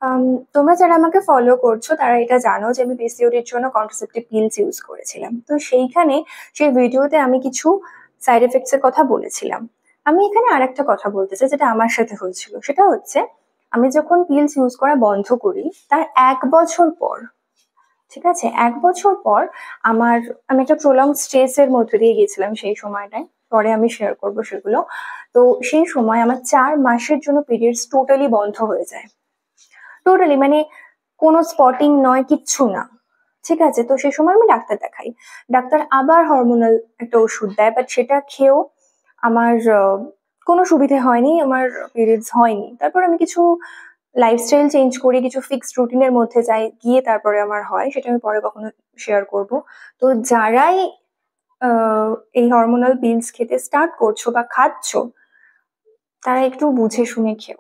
আম তোমরা যারা আমাকে ফলো করছো তারা এটা জানো যে আমি পিসিওডির জন্য কন্ট্রাসেপ্টিভ পিলস ইউজ করেছিলাম। তো সেইখানে সেই ভিডিওতে আমি কিছু সাইড এফেক্টস এর কথা বলেছিলাম। আমি এখানে আরেকটা কথা বলতে চাই যেটা আমার সাথে হয়েছিল। সেটা হচ্ছে আমি যখন পিলস ইউজ করা বন্ধ করি তার ১ বছর পর, ঠিক আছে, ১ বছর পর আমার আমি একটা প্রলং স্ট্রেস এর মধ্যে দিয়ে গেছিলাম সেই সময়টায়। পরে আমি শেয়ার করবো সেগুলো। তো সেই সময় আমার ৪ মাসের জন্য পিরিয়ডস টোটালি বন্ধ হয়ে যায়। টোটালি মানে কোনো স্পটিং নয়, কিচ্ছু না। ঠিক আছে, তো সেই সময় আমি ডাক্তার দেখাই। ডাক্তার আবার হরমোনাল একটা ওষুধ দেয়, বাট সেটা খেয়েও আমার কোনো সুবিধে হয়নি, আমার পিরিয়ডস হয়নি। তারপর আমি কিছু লাইফস্টাইল চেঞ্জ করি, কিছু ফিক্সড রুটিনের মধ্যে যাই, গিয়ে তারপরে আমার হয়। সেটা আমি পরে কখনো শেয়ার করব। তো যারাই আহ, এই হরমোনাল পিলস খেতে স্টার্ট করছো বা খাচ্ছো, তারা একটু বুঝে শুনে খেও।